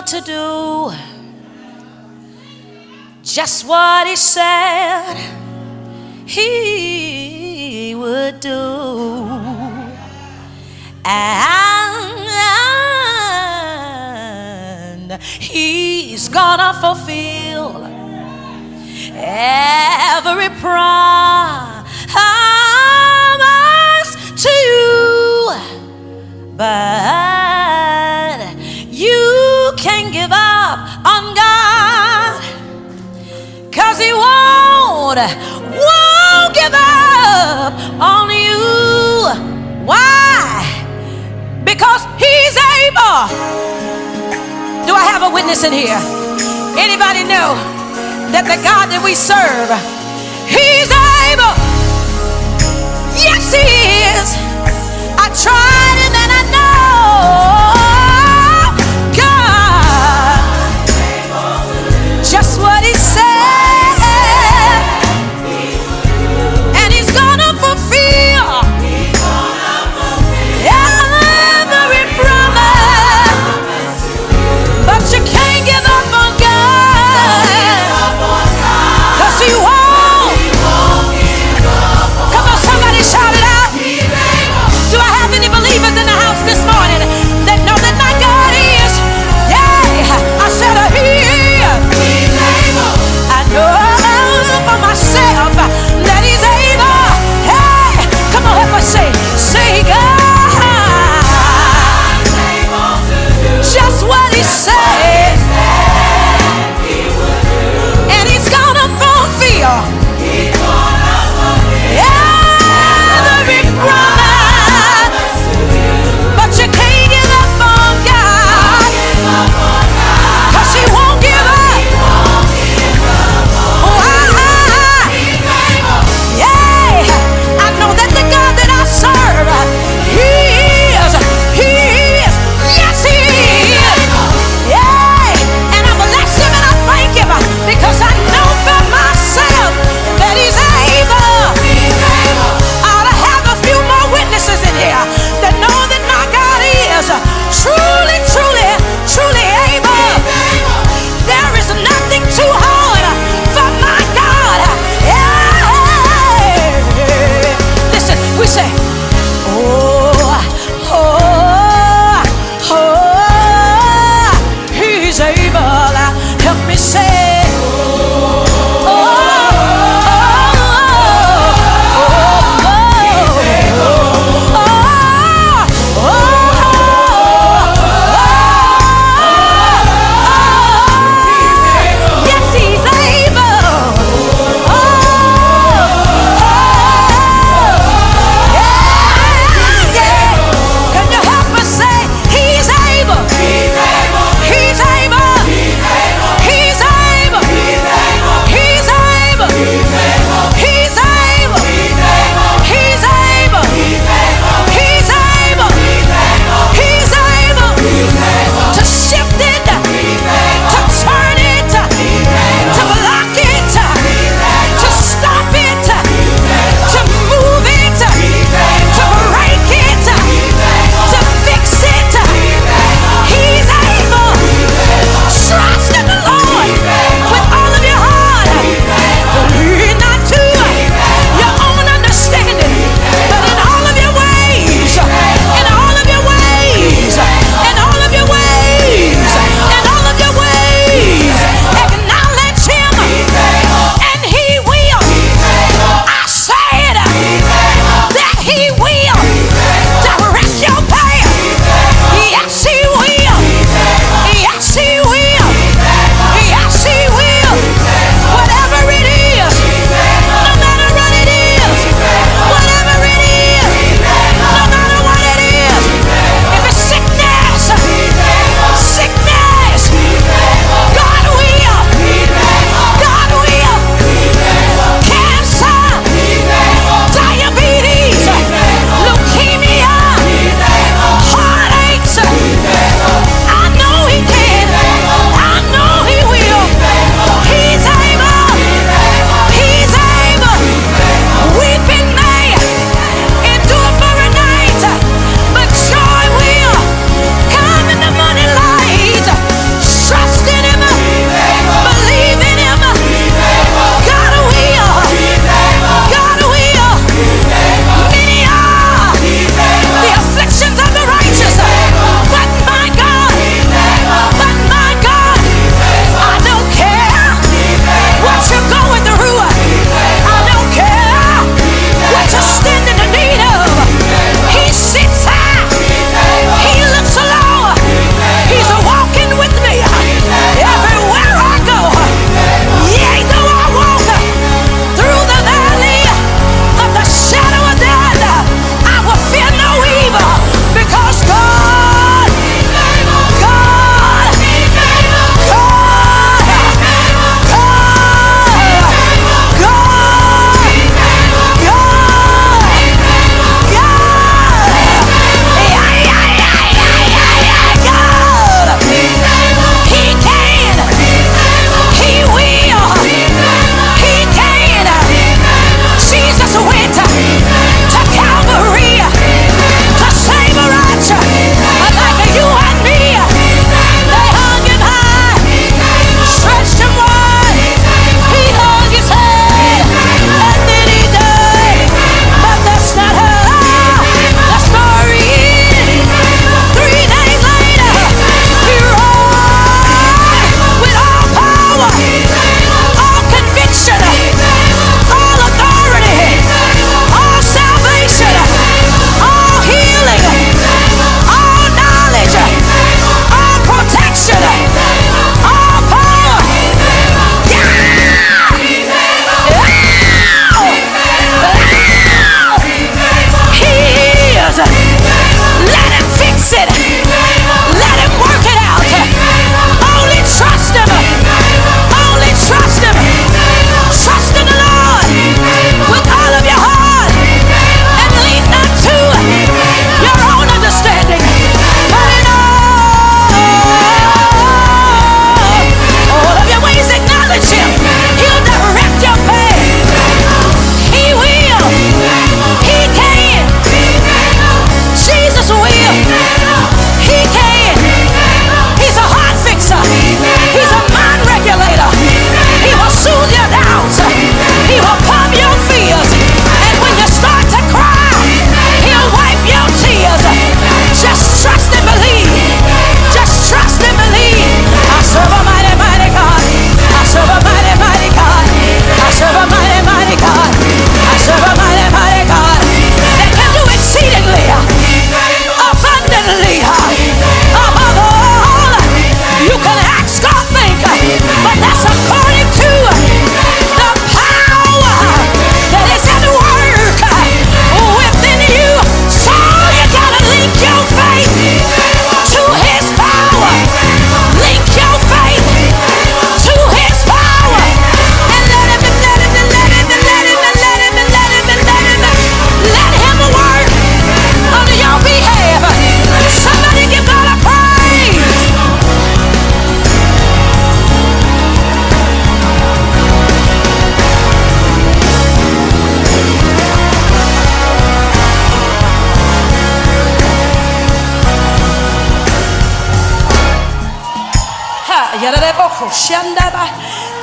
to do just what he said he would do. And he's gonna fulfill every promise to you. But you can't give up on God, 'cause he won't give up on you. Why? Because he's able. Do I have a witness in here? Anybody know that the God that we serve, he's able? Yes, he is. I tried him and I know God, just what he said, and he's gonna fulfill every promise. But you can't give up on God, 'cause he won't. Come on, somebody shout it out. Do I have any believers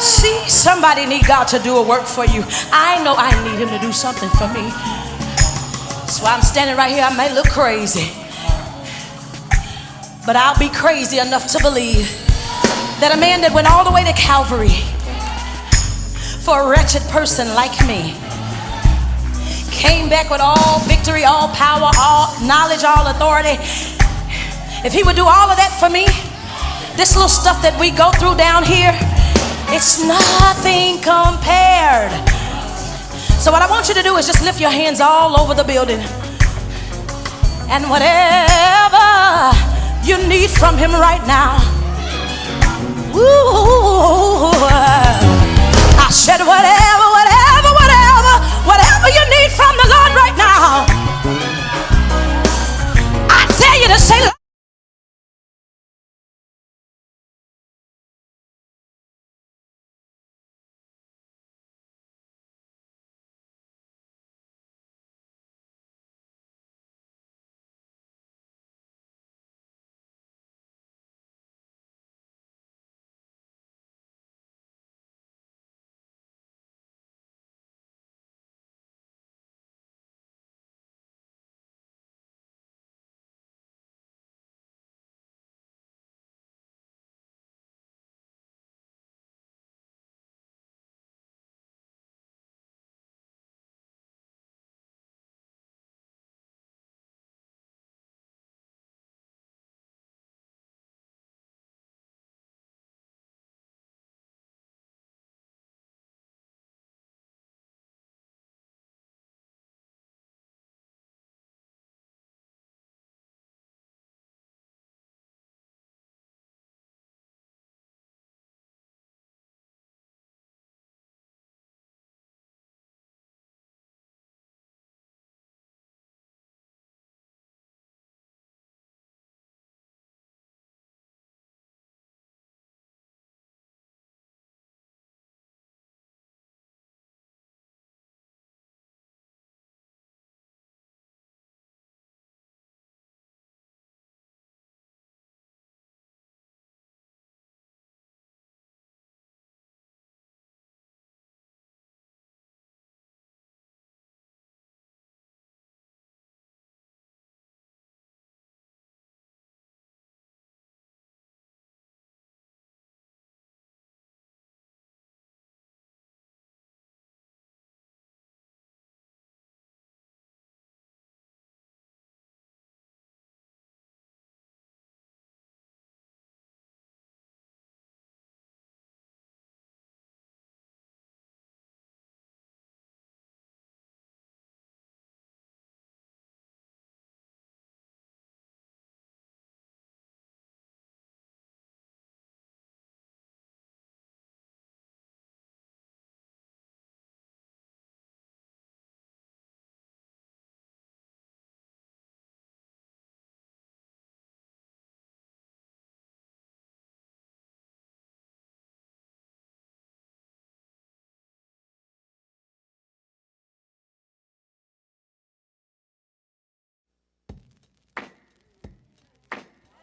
See, somebody need God to do a work for you. I know I need him to do something for me. So I'm standing right here. I may look crazy, but I'll be crazy enough to believe that a man that went all the way to Calvary for a wretched person like me came back with all victory, all power, all knowledge, all authority. If he would do all of that for me, this little stuff that we go through down here, it's nothing compared. So what I want you to do is just lift your hands all over the building, and whatever you need from him right now, I said whatever you need from the Lord right now, I dare you to say,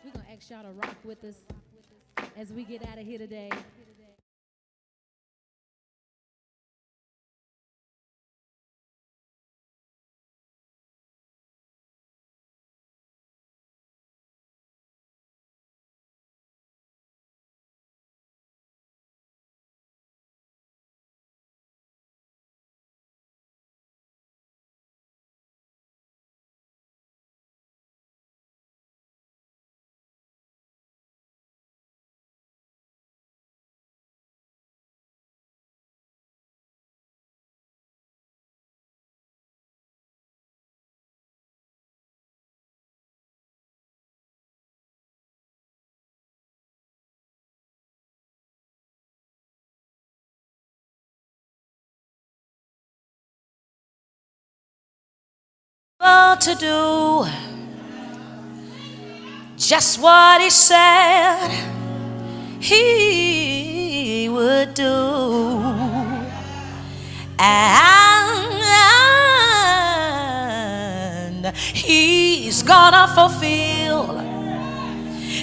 we're going to ask y'all to rock with us as we get out of here today. to do just what he said he would do, and he's gonna fulfill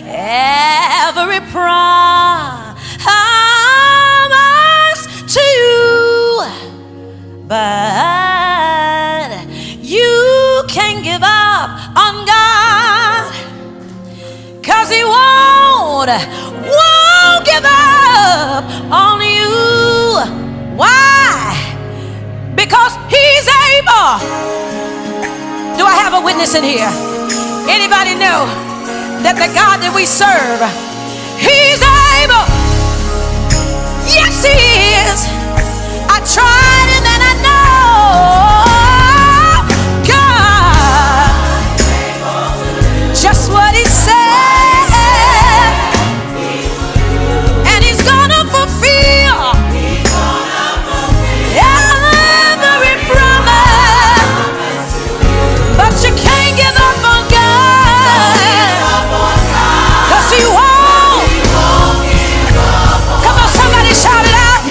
every promise Lord won't give up on you. Why? Because he's able. Do I have a witness in here? Anybody know that the God that we serve, he's able? Yes, he is. I tried him and I know God, just what he said, and he's gonna fulfill every promise. But you can't give up on God, 'cause he won't. Come on, somebody shout it out.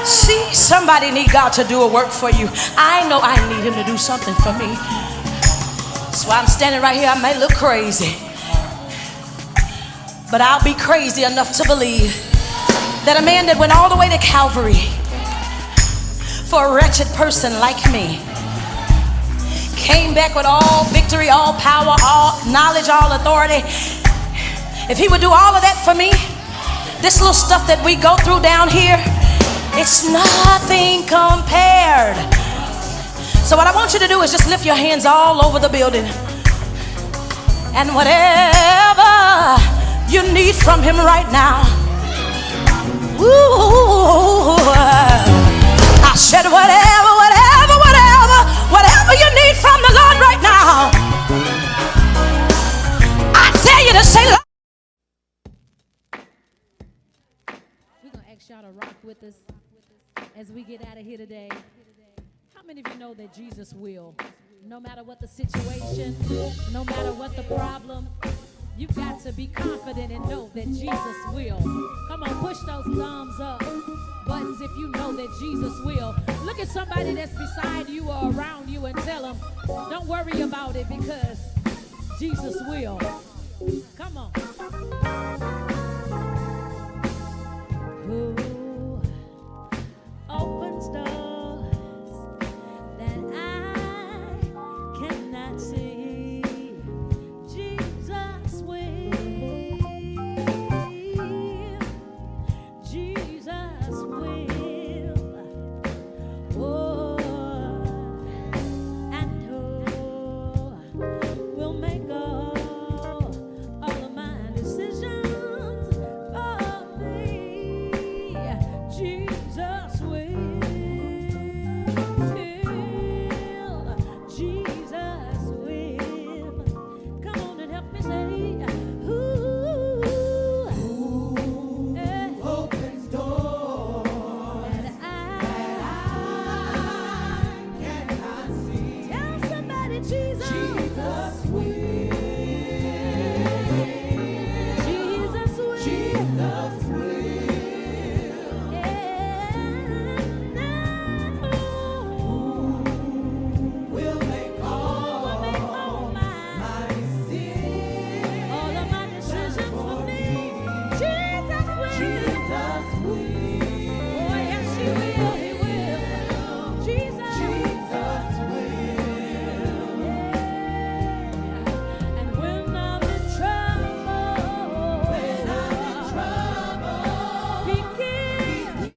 See, somebody need God to do a work for you. I know I need him to do something for me. That's why I'm standing right here. I may look crazy, but I'll be crazy enough to believe that a man that went all the way to Calvary for a wretched person like me came back with all victory, all power, all knowledge, all authority. If he would do all of that for me, this little stuff that we go through down here, it's nothing compared. So what I want you to do is just lift your hands all over the building, and whatever you need from him right now, ooh, I said whatever you need from the Lord right now, I tell you to say, We're going to ask y'all to rock with us as we get out of here today. How many of you know that Jesus will? No matter what the situation, no matter what the problem, you've got to be confident and know that Jesus will. Come on, push those thumbs up buttons if you know that Jesus will. Look at somebody that's beside you or around you and tell them, don't worry about it because Jesus will. Come on. Who opens doors that I cannot see? Jesus will. Jesus will. Oh, and who will make all of my decisions for me? Jesus will. Jesus will. Come on and help me say, who opens doors that I cannot see? Tell somebody, Jesus. Jesus will. Jesus will. Jesus will. Will make all my decisions, all of my decisions for me. Jesus will. Jesus will. Oh, yes, he will. He will. Jesus. Jesus will. And when I'm in trouble, he gives.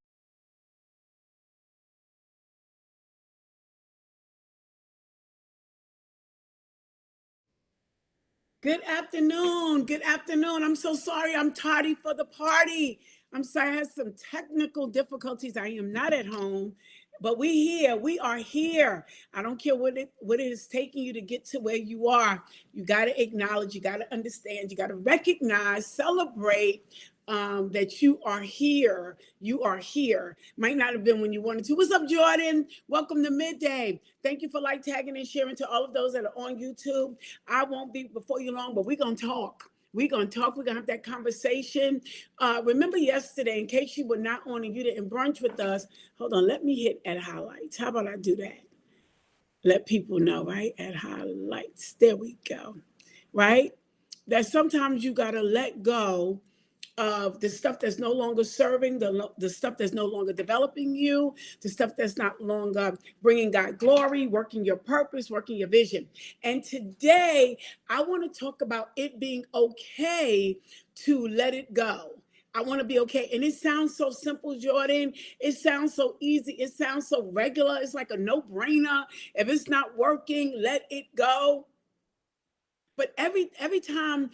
Good afternoon. Good afternoon. I'm so sorry I'm tardy for the party. I'm sorry I had some technical difficulties. I am not at home, but we here. We are here. I don't care what it is taking you to get to where you are. You got to acknowledge, you got to understand, you got to recognize, celebrate that you are here. You are here. Might not have been when you wanted to. What's up, Jordan? Welcome to Midday. Thank you for tagging, and sharing to all of those that are on YouTube. I won't be before you long, but we're going to talk. We're going to talk. We're going to have that conversation. Remember yesterday, in case you were not on and you didn't brunch with us, hold on, let me hit at highlights. How about I do that? Let people know, right? At highlights. There we go. Right? That sometimes you got to let go of the stuff that's no longer serving, the stuff that's no longer developing you, the stuff that's not longer bringing God glory, working your purpose, working your vision. And today, I want to talk about it being okay to let it go. I want to be okay. And it sounds so simple, Jordan. It sounds so easy. It sounds so regular. It's like a no-brainer. If it's not working, let it go. But every time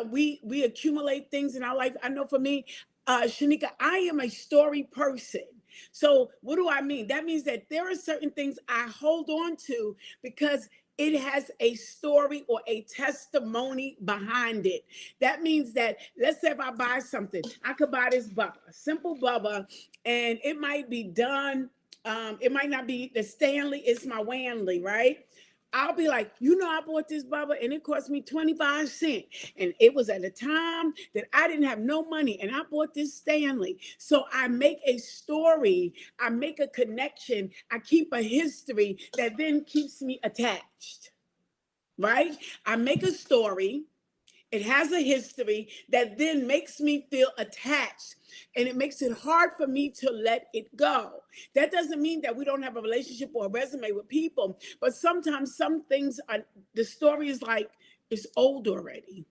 we accumulate things in our life, I know for me, Shanika, I am a story person. So what do I mean? That means that there are certain things I hold on to because it has a story or a testimony behind it. That means that, let's say if I buy something, I could buy this Bubba, simple Bubba, and it might be done. It might not be the Stanley, it's my Wanley, right? I'll be like, I bought this bubble and it cost me 25 cents. And it was at a time that I didn't have no money and I bought this Stanley. So I make a story, I make a connection, I keep a history that then keeps me attached, right? I make a story. It has a history that then makes me feel attached, and it makes it hard for me to let it go. That doesn't mean that we don't have a relationship or a resume with people, but sometimes some things the story is like, it's old already.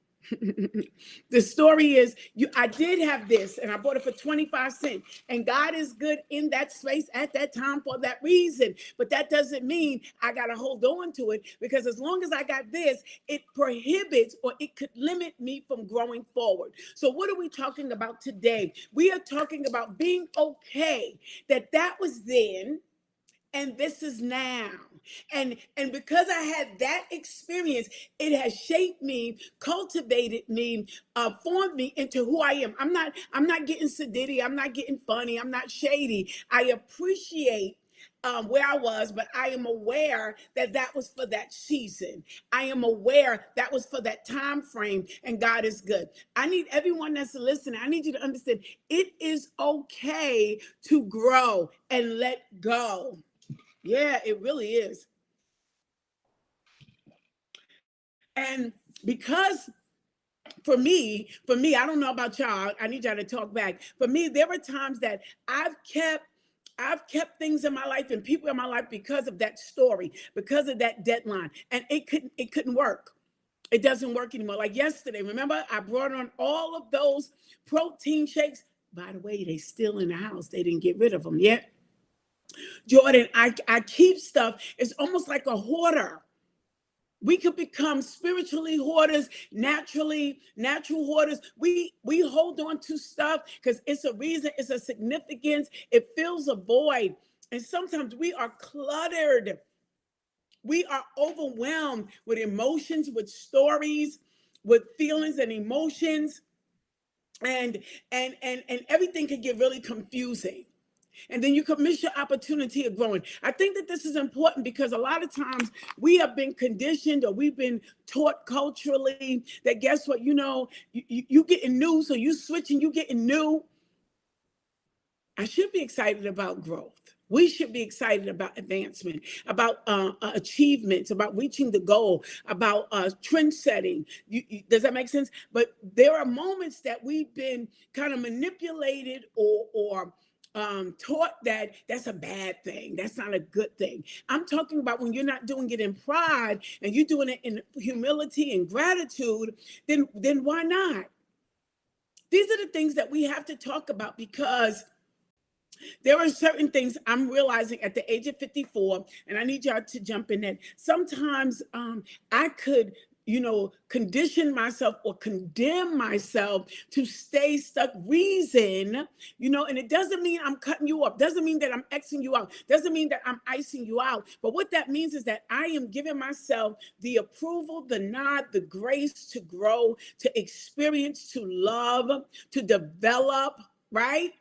The story is, I did have this and I bought it for 25 cents, and God is good in that space at that time for that reason. But that doesn't mean I got to hold on to it, because as long as I got this, it prohibits or it could limit me from growing forward. So what are we talking about today? We are talking about being okay that was then and this is now. And because I had that experience, it has shaped me, cultivated me, formed me into who I am. I'm not getting sedity. I'm not getting funny. I'm not shady. I appreciate where I was, but I am aware that was for that season. I am aware that was for that time frame, and God is good. I need everyone that's listening, I need you to understand it is okay to grow and let go. Yeah, it really is. And because for me, I don't know about y'all, I need y'all to talk back. For me, there were times that I've kept things in my life and people in my life because of that story, because of that deadline. And it couldn't work. It doesn't work anymore. Like yesterday, remember I brought on all of those protein shakes. By the way, they still in the house. They didn't get rid of them yet. Jordan, I keep stuff. It's almost like a hoarder. We could become spiritually hoarders, natural hoarders. We hold on to stuff because it's a reason, it's a significance. It fills a void. And sometimes we are cluttered. We are overwhelmed with emotions, with stories, with feelings and emotions. And everything can get really confusing. And then you could miss your opportunity of growing. I think that this is important because a lot of times we have been conditioned or we've been taught culturally that guess what, you getting new, so you switching, you getting new. I should be excited about growth. We should be excited about advancement, about achievements, about reaching the goal, about trend setting. Does that make sense? But there are moments that we've been kind of manipulated or taught that that's a bad thing. That's not a good thing. I'm talking about when you're not doing it in pride and you're doing it in humility and gratitude, then why not? These are the things that we have to talk about because there are certain things I'm realizing at the age of 54, and I need y'all to jump in that. Sometimes I could condition myself or condemn myself to stay stuck reason, and it doesn't mean I'm cutting you off, doesn't mean that I'm Xing you out, doesn't mean that I'm icing you out. But what that means is that I am giving myself the approval, the nod, the grace to grow, to experience, to love, to develop, right?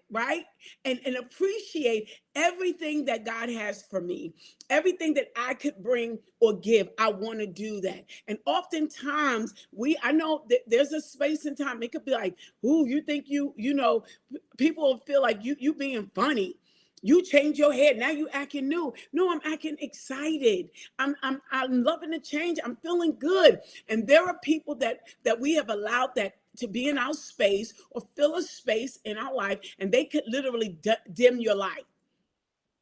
And appreciate everything that God has for me, everything that I could bring or give. I want to do that. And oftentimes I know that there's a space and time. It could be like, ooh, you think people feel like you being funny. You change your head. Now you acting new. No, I'm acting excited. I'm loving the change. I'm feeling good. And there are people that we have allowed that to be in our space or fill a space in our life, and they could literally dim your light.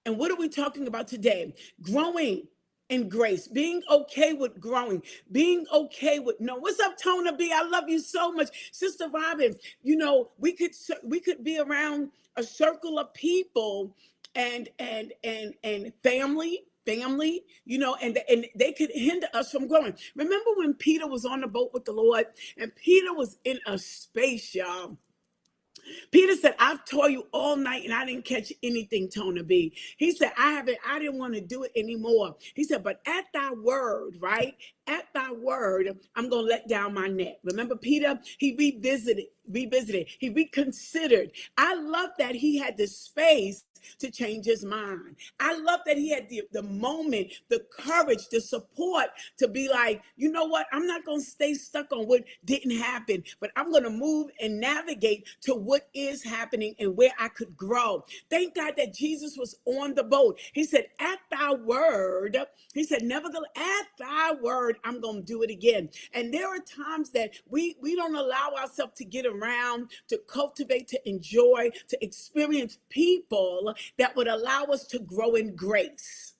And what are we talking about today? Growing in grace, being okay with growing, being okay with no. What's up, Tona B? I love you so much, Sister Robin. We could be around a circle of people and family, and they could hinder us from growing. Remember when Peter was on the boat with the Lord, and Peter was in a space, y'all. Peter said, I've told you all night and I didn't catch anything, Tona B. He said, I didn't want to do it anymore. He said, but at thy word, right? at thy word, I'm going to let down my net. Remember Peter, he revisited, he reconsidered. I love that he had the space to change his mind. I love that he had the moment, the courage, the support to be like, you know what? I'm not going to stay stuck on what didn't happen, but I'm going to move and navigate to what is happening and where I could grow. Thank God that Jesus was on the boat. He said, at thy word, he said, nevertheless, at thy word, I'm going to do it again. And there are times that we don't allow ourselves to get around, to cultivate, to enjoy, to experience people that would allow us to grow in grace.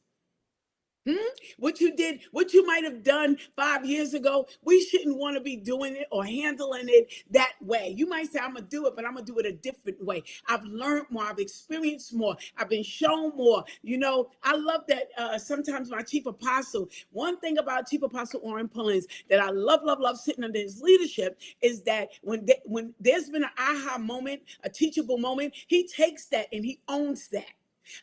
What you did, what you might have done 5 years ago, we shouldn't want to be doing it or handling it that way. You might say, I'm going to do it, but I'm going to do it a different way. I've learned more. I've experienced more. I've been shown more. You know, I love that sometimes my chief apostle, one thing about Chief Apostle Orrin Pullins that I love sitting under his leadership is that when there's been an aha moment, a teachable moment, he takes that and he owns that.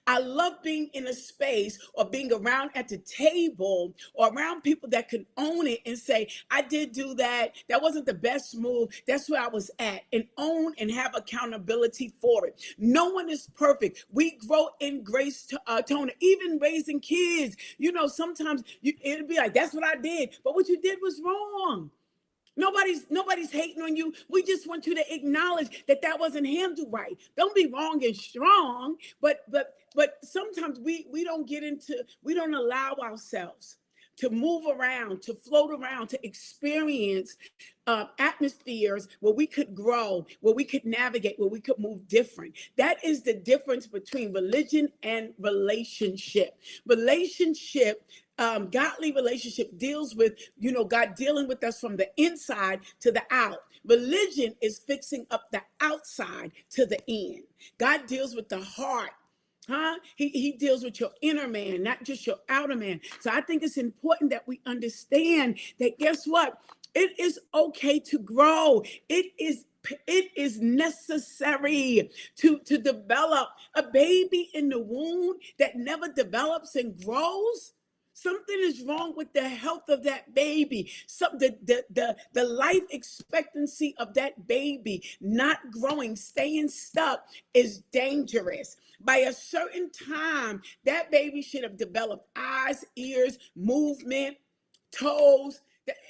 I love being in a space or being around at the table or around people that can own it and say, I did do that. That wasn't the best move. That's where I was at. And own and have accountability for it. No one is perfect. We grow in grace, Tona, even raising kids. You know, sometimes it'll be like, that's what I did. But what you did was wrong. Nobody's hating on you. We just want you to acknowledge that wasn't handled right. Don't be wrong and strong, but sometimes we don't allow ourselves to move around, to float around, to experience atmospheres where we could grow, where we could navigate, where we could move different. That is the difference between religion and relationship. Godly relationship deals with, God dealing with us from the inside to the out. Religion is fixing up the outside to the in. God deals with the heart. He deals with your inner man, not just your outer man. So I think it's important that we understand that, guess what? It is okay to grow. It is necessary to develop. A baby in the womb that never develops and grows, something is wrong with the health of that baby. The life expectancy of that baby not growing, staying stuck is dangerous. By a certain time, that baby should have developed eyes, ears, movement, toes.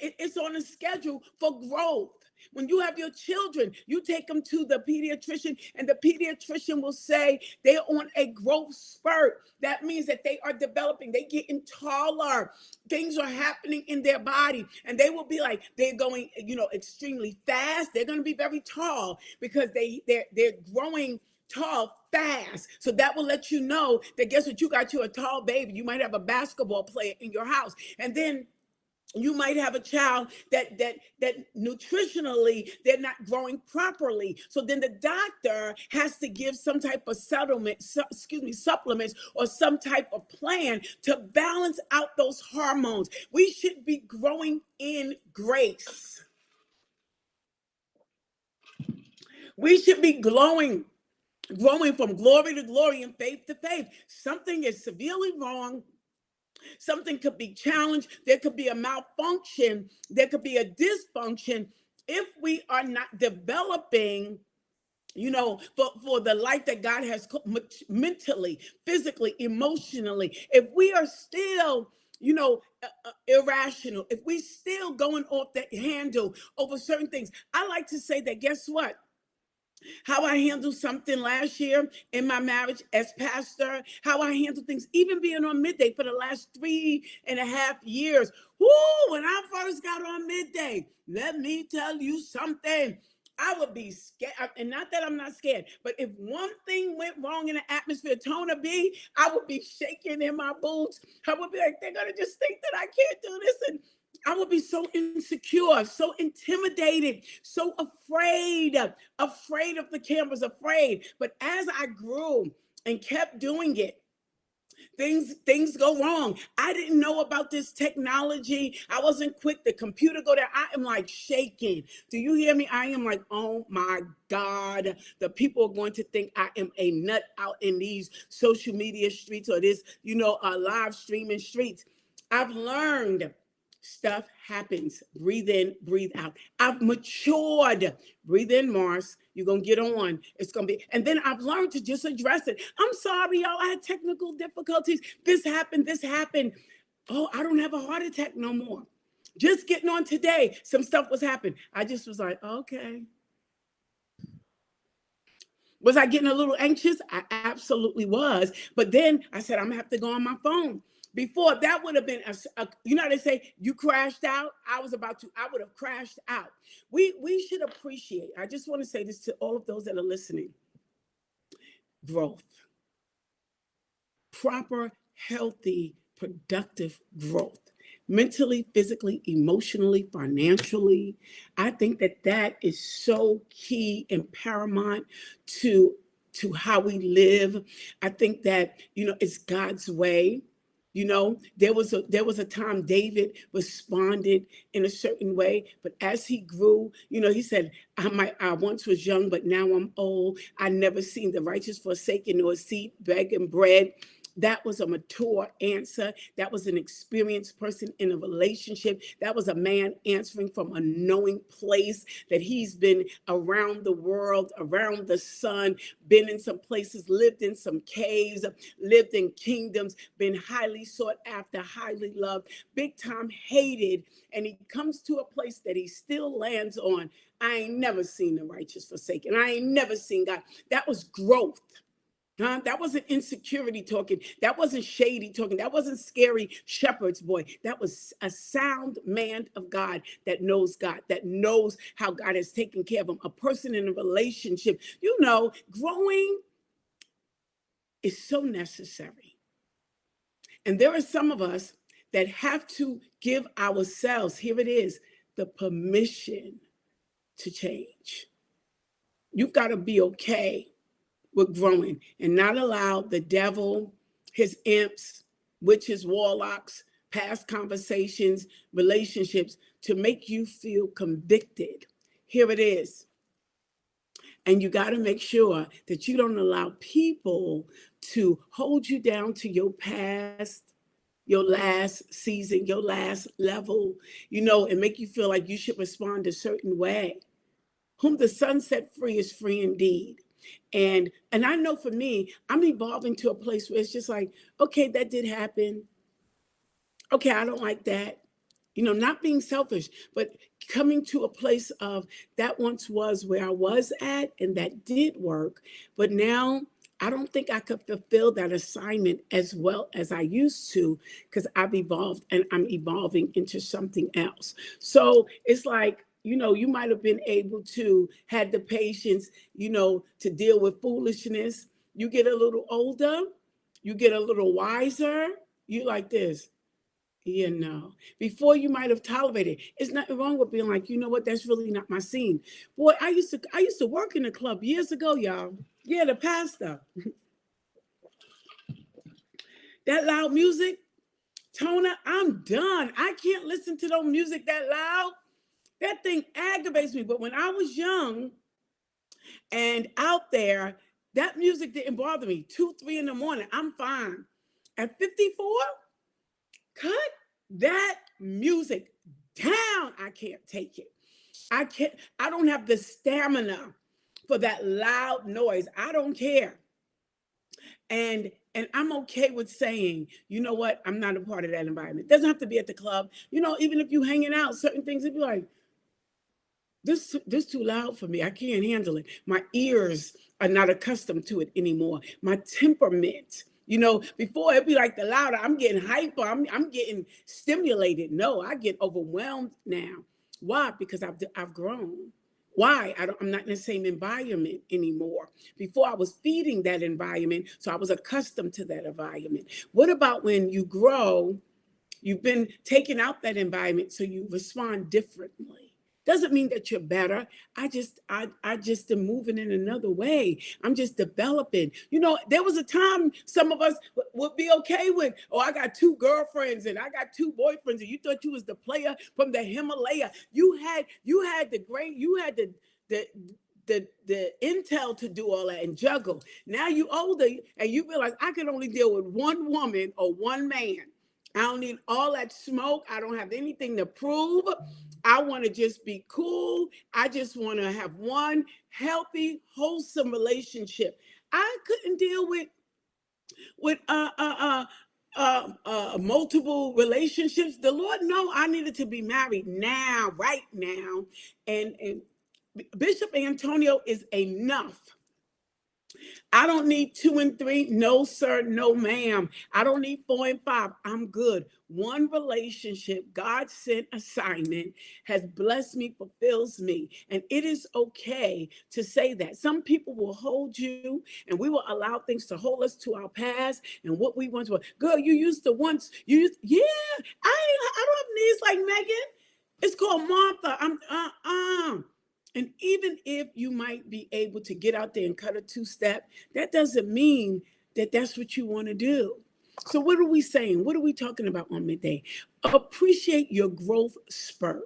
It's on a schedule for growth. When you have your children, you take them to the pediatrician, and the pediatrician will say they're on a growth spurt. That means that they are developing, they're getting taller. Things are happening in their body, and they will be like, they're going, extremely fast. They're going to be very tall because they're growing tall fast. So that will let you know that, guess what? You got you a tall baby. You might have a basketball player in your house, and then you might have a child that nutritionally they're not growing properly. So then the doctor has to give some type of supplements or some type of plan to balance out those hormones. We should be growing in grace. We should be growing from glory to glory and faith to faith. Something is severely wrong. Something could be challenged. There could be a malfunction. There could be a dysfunction if we are not developing, for the life that God has mentally, physically, emotionally. If we are still, irrational, if we still going off the handle over certain things, I like to say that, guess what? How I handled something last year in my marriage as pastor, how I handled things, even being on midday for the last 3.5 years. When I first got on midday, let me tell you something. I would be scared. And not that I'm not scared, but if one thing went wrong in the atmosphere, Tona B, I would be shaking in my boots. I would be like, they're going to just think that I can't do this. And I would be so insecure, so intimidated, so afraid of the cameras, afraid. But as I grew and kept doing it, things go wrong. I didn't know about this technology. I wasn't quick. The computer go there. I am like shaking. Do you hear me? I am like, oh my God, the people are going to think I am a nut out in these social media streets or this, live streaming streets. I've learned Stuff happens. Breathe in, breathe out. I've matured. Breathe in, Mars. You're going to get on. It's going to be. And then I've learned to just address it. I'm sorry, y'all. I had technical difficulties. This happened. This happened. Oh, I don't have a heart attack no more. Just getting on today. Some stuff was happening. I just was like, okay. Was I getting a little anxious? I absolutely was. But then I said, I'm going to have to go on my phone. Before that would have been, you know how they say, you crashed out? I would have crashed out. We should appreciate, I just want to say this to all of those that are listening. Growth. Proper, healthy, productive growth. Mentally, physically, emotionally, financially. I think that is so key and paramount to how we live. I think that, it's God's way. There was a time David responded in a certain way, but as he grew, he said, I once was young, but now I'm old. I never seen the righteous forsaken nor seed begging bread. That was a mature answer. That was an experienced person in a relationship. That was a man answering from a knowing place that he's been around the world, around the sun, been in some places, lived in some caves, lived in kingdoms, been highly sought after, highly loved, big time hated. And he comes to a place that he still lands on. I ain't never seen the righteous forsaken. I ain't never seen God. That was growth. That wasn't insecurity talking. That wasn't shady talking. That wasn't scary shepherd's boy. That was a sound man of God that knows God, that knows how God has taken care of him. A person in a relationship. Growing is so necessary. And there are some of us that have to give ourselves, here it is, the permission to change. You've got to be okay with growing and not allow the devil, his imps, witches, warlocks, past conversations, relationships to make you feel convicted. Here it is. And you got to make sure that you don't allow people to hold you down to your past, your last season, your last level, and make you feel like you should respond a certain way. Whom the Son set free is free indeed. And I know for me, I'm evolving to a place where it's just like, okay, that did happen. Okay, I don't like that. Not being selfish, but coming to a place of that once was where I was at and that did work. But now I don't think I could fulfill that assignment as well as I used to because I've evolved and I'm evolving into something else. So it's like, you might have been able to had the patience, to deal with foolishness. You get a little older, you get a little wiser. You like this, before you might have tolerated. It's nothing wrong with being like, what, that's really not my scene. Boy, I used to work in a club years ago, y'all. Yeah, the pastor. That loud music, Tona, I'm done. I can't listen to no music that loud. That thing aggravates me. But when I was young and out there, that music didn't bother me. 2, 3 in the morning, I'm fine. At 54, cut that music down. I can't take it. I don't have the stamina for that loud noise. I don't care. And I'm okay with saying, you know what? I'm not a part of that environment. It doesn't have to be at the club. Even if you're hanging out, certain things, it'd be like, this too loud for me. I can't handle it. My ears are not accustomed to it anymore. My temperament, before it'd be like the louder, I'm getting hyper. I'm getting stimulated. No, I get overwhelmed now. Why? Because I've grown. Why? I'm not in the same environment anymore. Before I was feeding that environment, so I was accustomed to that environment. What about when you grow, you've been taking out that environment, so you respond differently? Doesn't mean that you're better. I just am moving in another way. I'm just developing. There was a time some of us would be okay with, I got 2 girlfriends and I got 2 boyfriends, and you thought you was the player from the Himalaya. You had the intel to do all that and juggle. Now you older and you realize I can only deal with one woman or one man. I don't need all that smoke. I don't have anything to prove. I want to just be cool. I just want to have one healthy, wholesome relationship. I couldn't deal with multiple relationships. The Lord know I needed to be married now, right now, and Bishop Antonio is enough. I don't need 2 and 3. No, sir. No, ma'am. I don't need 4 and 5. I'm good. One relationship, God sent assignment has blessed me, fulfills me. And it is okay to say that. Some people will hold you and we will allow things to hold us to our past and what we once were. Girl, you used to once, yeah, I don't have needs like Megan. It's called Martha. And even if you might be able to get out there and cut a 2-step, that doesn't mean that that's what you want to do. So what are we saying? What are we talking about on midday? Appreciate your growth spurt.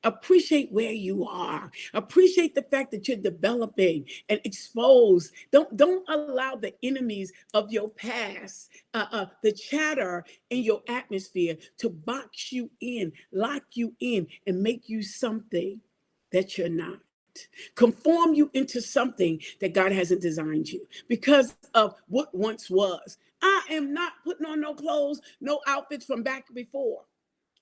Appreciate where you are. Appreciate the fact that you're developing and exposed. Don't allow the enemies of your past, the chatter in your atmosphere to box you in, lock you in, and make you something that you're not. Conform you into something that God hasn't designed you because of what once was. I am not putting on no clothes, no outfits from back before.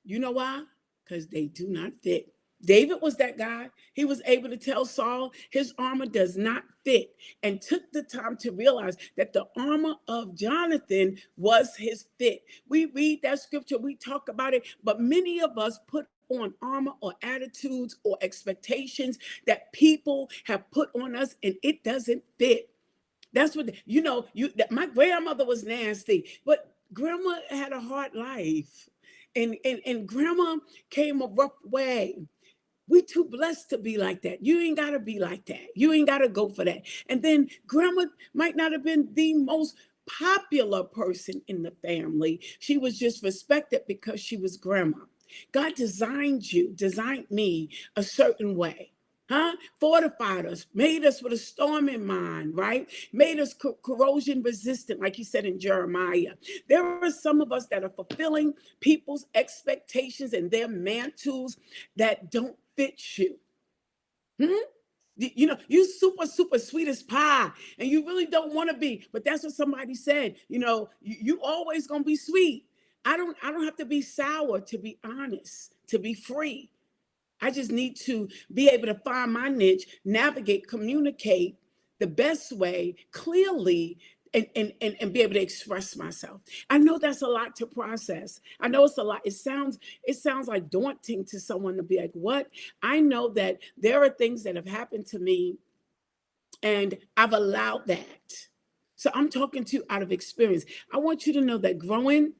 You know why? Because they do not fit. David was that guy. He was able to tell Saul his armor does not fit and took the time to realize that the armor of Jonathan was his fit. We read that scripture, we talk about it, but many of us put on armor or attitudes or expectations that people have put on us and it doesn't fit. That's what, my grandmother was nasty, but grandma had a hard life. And grandma came a rough way. We too blessed to be like that. You ain't got to be like that. You ain't got to go for that. And then grandma might not have been the most popular person in the family. She was just respected because she was grandma. God designed me a certain way. Fortified us, made us with a storm in mind, right? Made us corrosion resistant, like he said in Jeremiah. There are some of us that are fulfilling people's expectations and their mantles that don't fit you. You super sweet as pie, and you really don't want to be, but that's what somebody said. You always gonna be sweet. I don't have to be sour to be honest, to be free. I just need to be able to find my niche, navigate, communicate the best way, clearly, and be able to express myself. I know that's a lot to process. I know it's a lot. It sounds like daunting to someone to be like, what? I know that there are things that have happened to me and I've allowed that. So I'm talking to you out of experience. I want you to know that growing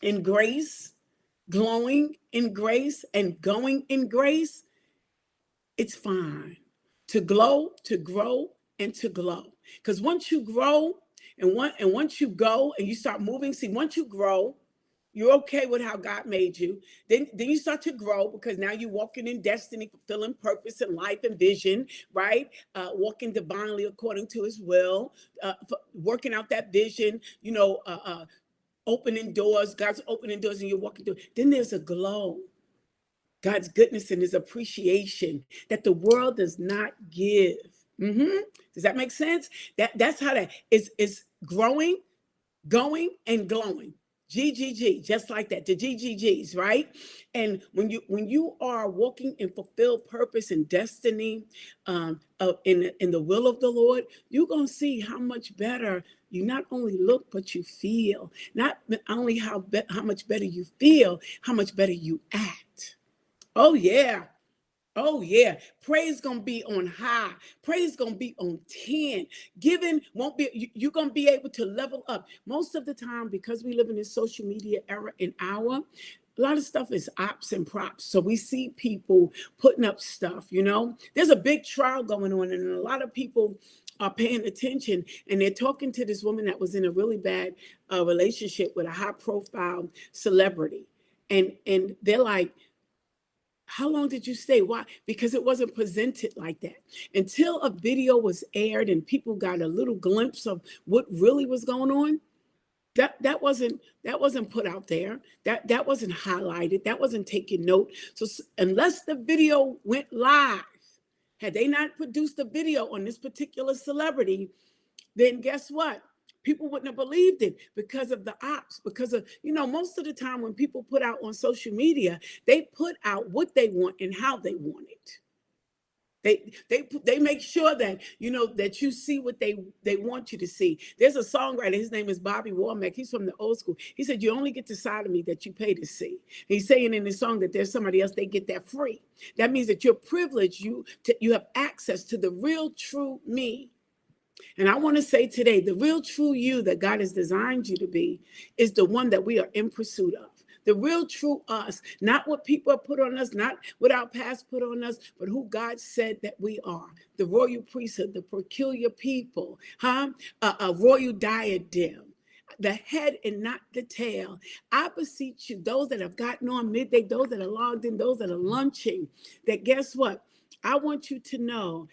in grace, glowing in grace, and going in grace, it's fine to glow, to grow, and to glow. Because once you grow and once you go and you start moving, see, once you grow, you're okay with how God made you. Then you start to grow because now you're walking in destiny, fulfilling purpose and life and vision, right? Walking divinely according to his will, working out that vision, opening doors. God's opening doors and you're walking through. Then there's a glow. God's goodness and his appreciation that the world does not give. Does that make sense? That's how that is growing, going, and glowing. GGG, just like that, the GGGs, right? And when you are walking in fulfilled purpose and destiny, in the will of the Lord, you're gonna see how much better you not only look but you feel. Not only how much better you feel, how much better you act. Oh yeah. Oh yeah, praise gonna be on high. Praise gonna be on 10. Giving won't be, you're gonna be able to level up. Most of the time, because we live in this social media era and hour, a lot of stuff is ops and props. So we see people putting up stuff, There's a big trial going on, and a lot of people are paying attention, and they're talking to this woman that was in a really bad relationship with a high profile celebrity. And they're like, how long did you stay? Why? Because it wasn't presented like that. Until a video was aired and people got a little glimpse of what really was going on, That wasn't put out there. That wasn't highlighted. That wasn't taken note. So unless the video went live, had they not produced a video on this particular celebrity, then guess what? People wouldn't have believed it because of the ops, because of, most of the time when people put out on social media, they put out what they want and how they want it. They make sure that that you see what they want you to see. There's a songwriter, his name is Bobby Womack. He's from the old school. He said, "You only get the side of me that you pay to see." He's saying in his song that there's somebody else, they get that free. That means that you're privileged. You have access to the real true me. And I want to say today, the real true you that God has designed you to be is the one that we are in pursuit of. The real true us, not what people have put on us, not what our past put on us, but who God said that we are. The royal priesthood, the peculiar people, a royal diadem, the head and not the tail. I beseech you, those that have gotten on midday, those that are logged in, those that are lunching, that guess what? I want you to know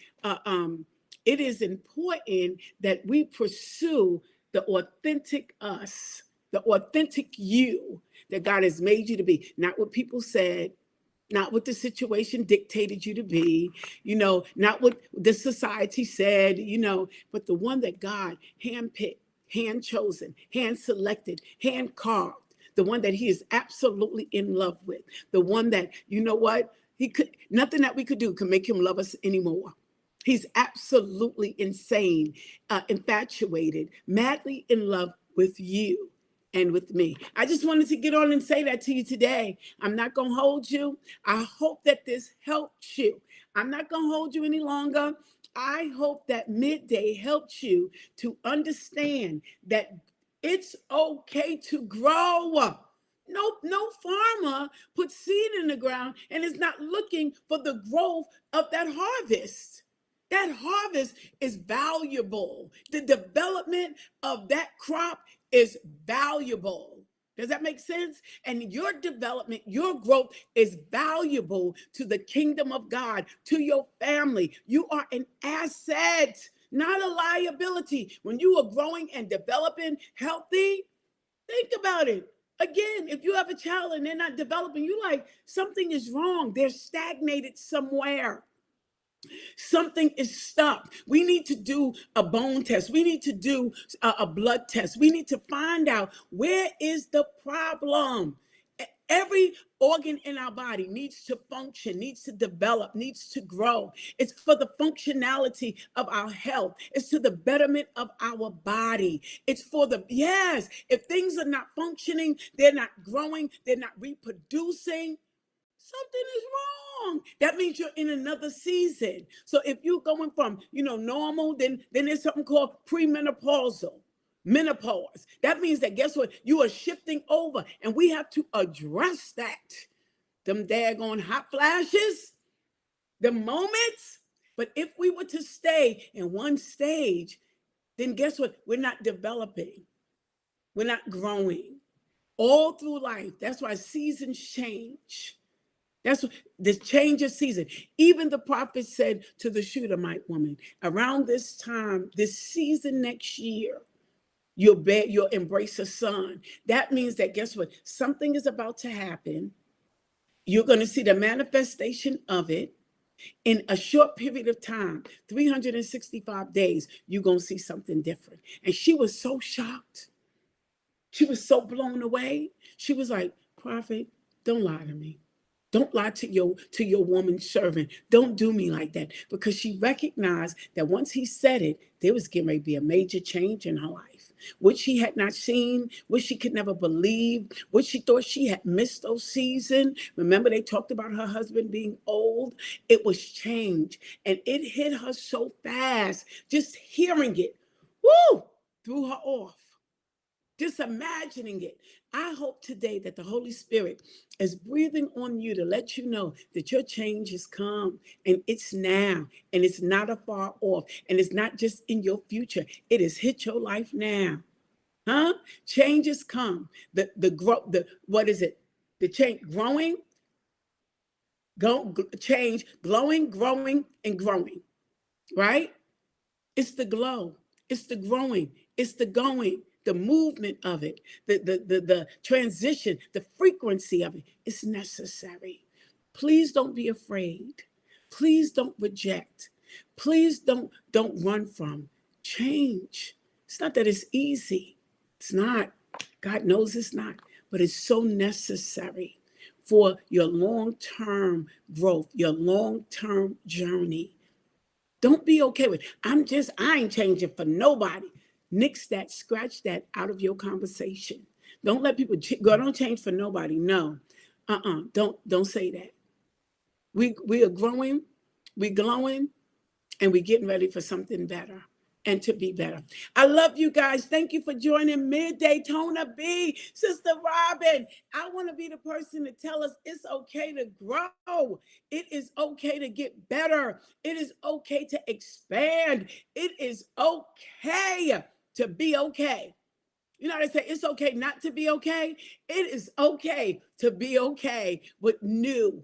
it is important that we pursue the authentic us, the authentic you that God has made you to be, not what people said, not what the situation dictated you to be, not what the society said, but the one that God handpicked, hand chosen, hand selected, hand carved, the one that he is absolutely in love with, the one that, nothing that we could do could make him love us anymore. He's absolutely insane, infatuated, madly in love with you and with me. I just wanted to get on and say that to you today. I'm not going to hold you. I hope that this helped you. I'm not going to hold you any longer. I hope that midday helped you to understand that it's okay to grow. No farmer puts seed in the ground and is not looking for the growth of that harvest. That harvest is valuable. The development of that crop is valuable. Does that make sense? And your development, your growth is valuable to the kingdom of God, to your family. You are an asset, not a liability. When you are growing and developing healthy, think about it. Again, if you have a child and they're not developing, you're like, something is wrong. They're stagnated somewhere. Something is stuck. We need to do a bone test. We need to do a blood test. We need to find out where is the problem. Every organ in our body needs to function, needs to develop, needs to grow. It's for the functionality of our health. It's to the betterment of our body. It's for if things are not functioning, they're not growing, they're not reproducing, something is wrong. That means you're in another season. So if you're going from, normal, then there's something called premenopausal, menopause. That means that guess what? You are shifting over, and we have to address that. Them daggone hot flashes, the moments. But if we were to stay in one stage, then guess what? We're not developing. We're not growing. All through life. That's why seasons change. That's what this change of season. Even the prophet said to the Shunammite woman, around this time, this season next year, you'll embrace a son. That means that guess what? Something is about to happen. You're going to see the manifestation of it in a short period of time, 365 days, you're going to see something different. And she was so shocked. She was so blown away. She was like, prophet, don't lie to me. Don't lie to your woman servant. Don't do me like that. Because she recognized that once he said it, there was getting ready to be a major change in her life, which she had not seen, which she could never believe, which she thought she had missed those seasons. Remember, they talked about her husband being old. It was change. And it hit her so fast. Just hearing it, threw her off. Just imagining it. I hope today that the Holy Spirit is breathing on you to let you know that your change has come, and it's now, and it's not afar off, and it's not just in your future. It has hit your life now. Change has come. What is it? The change, change, glowing, growing, and growing. Right? It's the glow. It's the growing. It's the going. the movement of it, the transition, the frequency of it is necessary. Please don't be afraid. Please don't reject. Please don't run from change. It's not that it's easy. It's not. God knows it's not, but it's so necessary for your long-term growth, your long-term journey. Don't be okay with, I ain't changing for nobody. Nix that, scratch that out of your conversation. Don't let people go, don't change for nobody. No. Don't say that. We are growing, we glowing, and we getting ready for something better and to be better. I love you guys. Thank you for joining Midday. Tona B, Sister Robin. I want to be the person to tell us it's okay to grow. It is okay to get better. It is okay to expand. It is okay to be okay. You know, they say it's okay not to be okay. It is okay to be okay with new.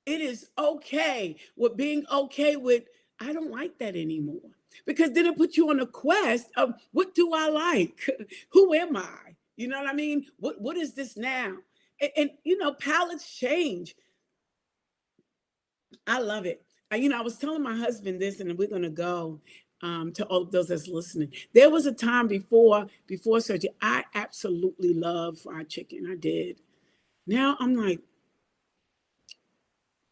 It is okay with being okay with, I don't like that anymore. Because then it puts you on a quest of, what do I like? Who am I? You know what I mean? What is this now? And you know, palettes change. I love it. I was telling my husband this, and we're going to go to all of those that's listening. There was a time before surgery, I absolutely loved fried chicken. I did. Now I'm like,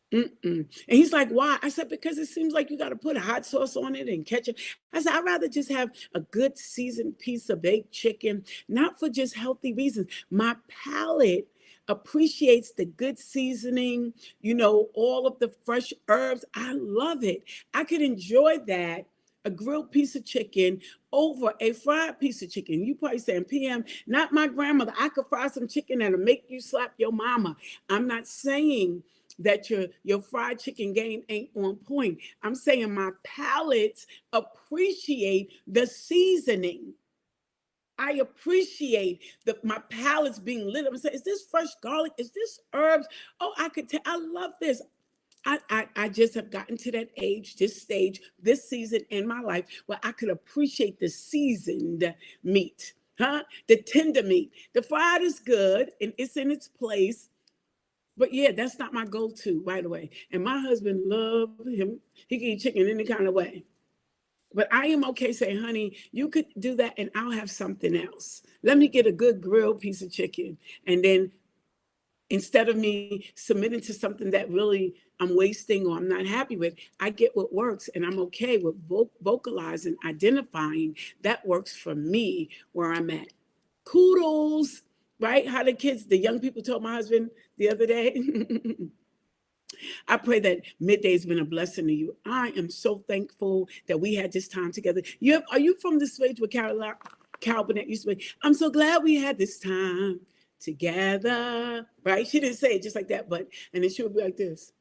and he's like, why? I said, because it seems like you got to put a hot sauce on it and ketchup. I said, I'd rather just have a good seasoned piece of baked chicken, not for just healthy reasons. My palate appreciates the good seasoning, all of the fresh herbs. I love it. I could enjoy that, a grilled piece of chicken over a fried piece of chicken. You probably saying, PM, not my grandmother. I could fry some chicken that'll make you slap your mama. I'm not saying that your fried chicken game ain't on point. I'm saying my palates appreciate the seasoning. I appreciate my palates being lit up and say, is this fresh garlic? Is this herbs? Oh, I could tell. I love this. I just have gotten to that age, this stage, this season in my life where I could appreciate the seasoned meat, the tender meat. The fried is good and it's in its place. But yeah, that's not my go-to right away. And my husband loved him. He can eat chicken any kind of way. But I am okay saying, honey, you could do that and I'll have something else. Let me get a good grilled piece of chicken. And then instead of me submitting to something that really I'm wasting or I'm not happy with, I get what works. And I'm okay with vocalizing, identifying that works for me where I'm at. Kudos. Right? How the young people told my husband the other day. I pray that midday has been a blessing to you. I am so thankful that we had this time together. Are you from the stage where Carol Burnett used to be? I'm so glad we had this time together. Right? She didn't say it just like that, and then she would be like this.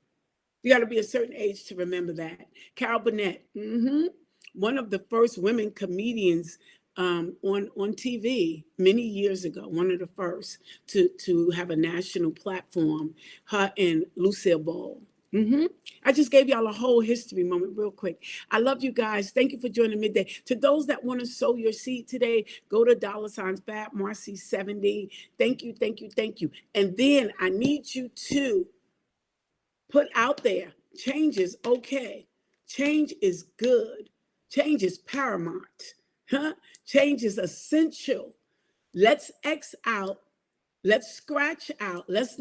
You got to be a certain age to remember that. Carol Burnett, one of the first women comedians on TV many years ago, one of the first to have a national platform, her and Lucille Ball. I just gave y'all a whole history moment real quick. I love you guys. Thank you for joining Midday. To those that want to sow your seed today, go to $, Marcy 70. Thank you, thank you, thank you. And then I need you to put out there, change is okay. Change is good. Change is paramount. Change is essential. Let's X out. Let's scratch out. Let's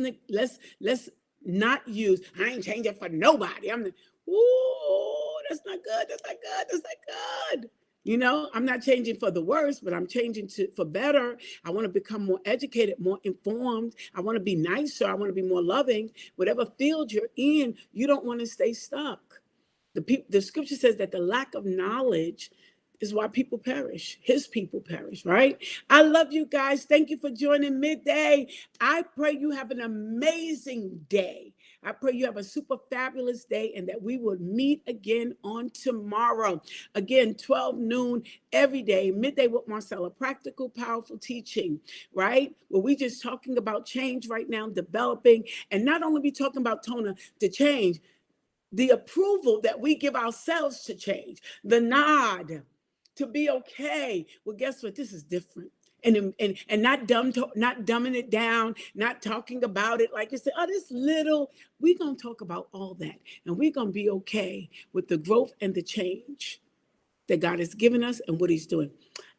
not use. I ain't changing for nobody. That's not good. That's not good. That's not good. I'm not changing for the worse, but I'm changing for better. I want to become more educated, more informed. I want to be nicer. I want to be more loving. Whatever field you're in, you don't want to stay stuck. The scripture says that the lack of knowledge is why people perish. His people perish, right? I love you guys. Thank you for joining Midday. I pray you have an amazing day. I pray you have a super fabulous day and that we will meet again on tomorrow. Again, 12 noon every day, Midday with Marcella. Practical, powerful teaching, right? Where we just talking about change right now, developing, and not only be talking about Tona to change, the approval that we give ourselves to change, the nod to be okay. Well, guess what? This is different. and not not dumbing it down, not talking about it like you said, oh, this little. We're gonna talk about all that, and we're gonna be okay with the growth and the change that God has given us and what He's doing.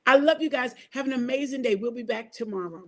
I love you guys. Have an amazing day. We'll be back tomorrow.